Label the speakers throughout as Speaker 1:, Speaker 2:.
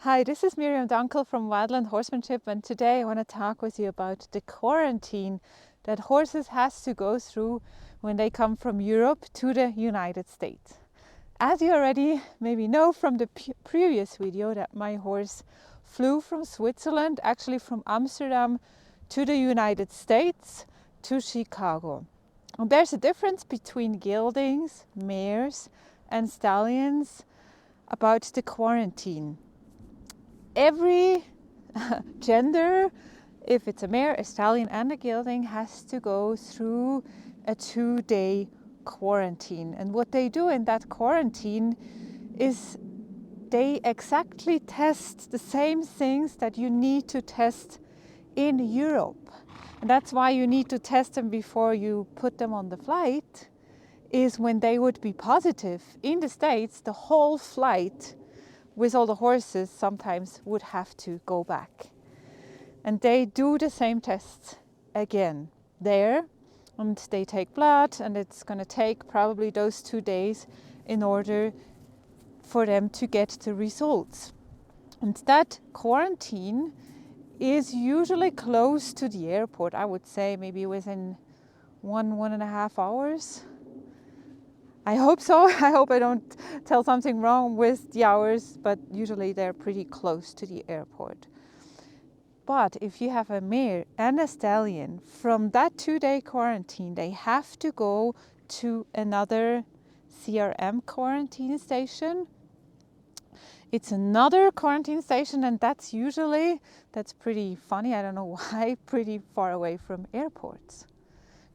Speaker 1: Hi, this is Miriam Dunkel from Wildland Horsemanship, and today I want to talk with you about the quarantine that horses has to go through when they come from Europe to the United States. As you already maybe know from the previous video, that my horse flew from Switzerland, actually from Amsterdam to the United States to Chicago. And there's a difference between geldings, mares and stallions about the quarantine. Every gender, if it's a mare, a stallion and a gelding, has to go through a 2-day quarantine. And what they do in that quarantine is they exactly test the same things that you need to test in Europe. And that's why you need to test them before you put them on the flight, is when they would be positive. In the States, the whole flight with all the horses sometimes would have to go back. And they do the same tests again there, and they take blood, and it's going to take probably those 2 days in order for them to get the results. And that quarantine is usually close to the airport. I would say maybe within 1.5 hours. I hope so. I hope I don't tell something wrong with the hours, but usually they're pretty close to the airport. But if you have a mare and a stallion, from that 2-day quarantine, they have to go to another CRM quarantine station. It's another quarantine station, and that's pretty funny, I don't know why, pretty far away from airports.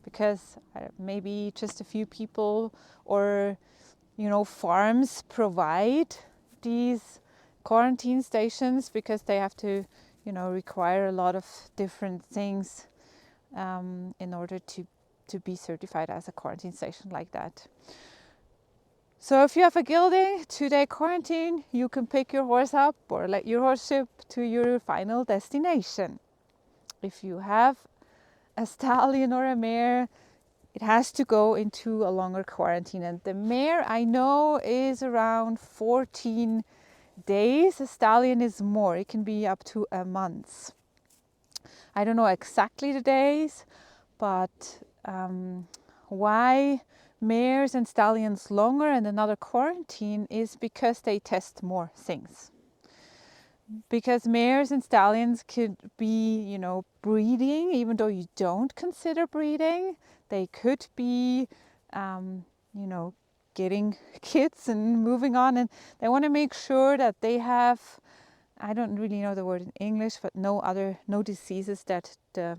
Speaker 1: Because maybe just a few people or farms provide these quarantine stations because they have to require a lot of different things in order to be certified as a quarantine station like that. So if you have a gelding 2-day quarantine, you can pick your horse up or let your horse ship to your final destination. If you have a stallion or a mare, it has to go into a longer quarantine. And the mare, I know, is around 14 days. A stallion is more. It can be up to a month. I don't know exactly the days, but why mares and stallions longer and another quarantine is because they test more things. Because mares and stallions could be, breeding, even though you don't consider breeding. They could be, getting kids and moving on. And they want to make sure that they have, I don't really know the word in English, but no diseases that the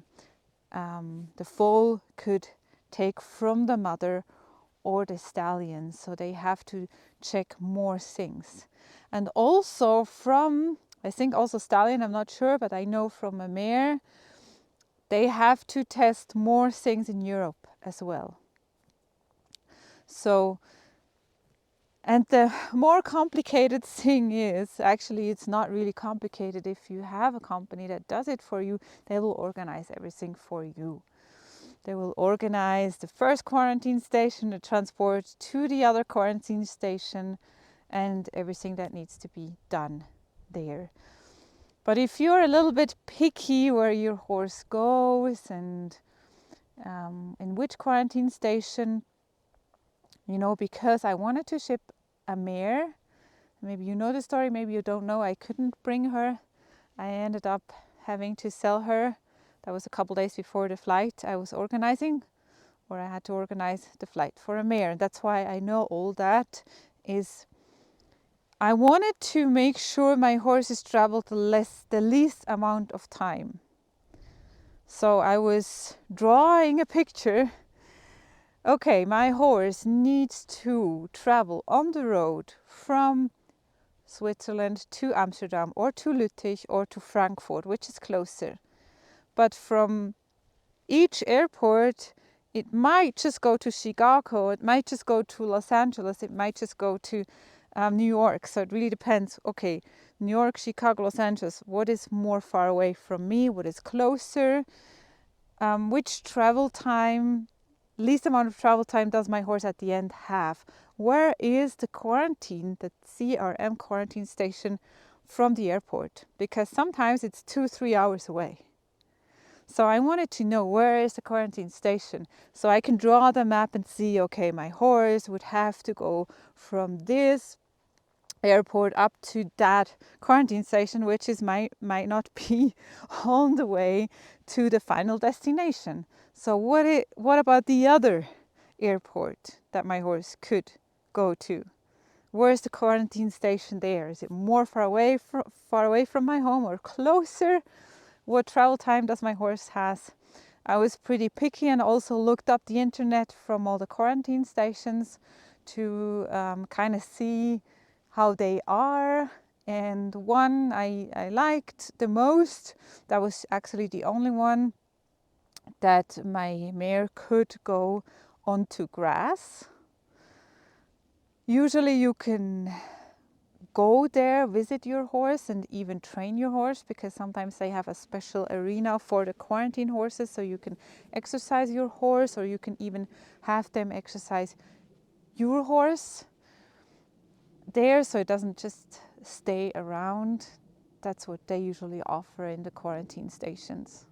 Speaker 1: foal could take from the mother or the stallion. So they have to check more things. And also I think also stallion, I'm not sure, but I know from a mare, they have to test more things in Europe as well. So, and the more complicated thing is, actually it's not really complicated. If you have a company that does it for you, they will organize everything for you. They will organize the first quarantine station, the transport to the other quarantine station, and everything that needs to be done there. But if you're a little bit picky where your horse goes and in which quarantine station, because I wanted to ship a mare, maybe you know the story, maybe you don't know, I couldn't bring her. I ended up having to sell her. That was a couple days before the flight I was organizing, or I had to organize the flight for a mare. That's why I know all that is. I wanted to make sure my horses traveled the least amount of time. So I was drawing a picture. Okay, my horse needs to travel on the road from Switzerland to Amsterdam or to Lüttich or to Frankfurt, which is closer. But from each airport, it might just go to Chicago, it might just go to Los Angeles, it might just go to New York. So it really depends. Okay, New York, Chicago, Los Angeles, what is more far away from me? What is closer? Which travel time, least amount of travel time does my horse at the end have? Where is the quarantine, the CRM quarantine station from the airport, because sometimes it's 2-3 hours away. So I wanted to know, where is the quarantine station, so I can draw the map and see, okay, my horse would have to go from this airport up to that quarantine station, which might not be on the way to the final destination. So what about the other airport that my horse could go to? Where's the quarantine station there? Is it more far away from my home or closer? What travel time does my horse has? I was pretty picky and also looked up the internet from all the quarantine stations to kind of see how they are. And one I liked the most, that was actually the only one that my mare could go onto grass. Usually you can go there, visit your horse and even train your horse, because sometimes they have a special arena for the quarantine horses, so you can exercise your horse, or you can even have them exercise your horse there, so it doesn't just stay around. That's what they usually offer in the quarantine stations.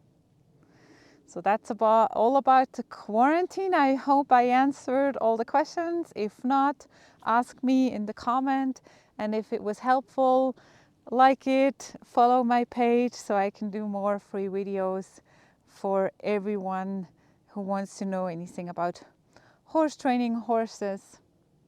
Speaker 1: So that's all about the quarantine. I hope I answered all the questions. If not, ask me in the comment. And if it was helpful, like it, follow my page so I can do more free videos for everyone who wants to know anything about horse training, horses,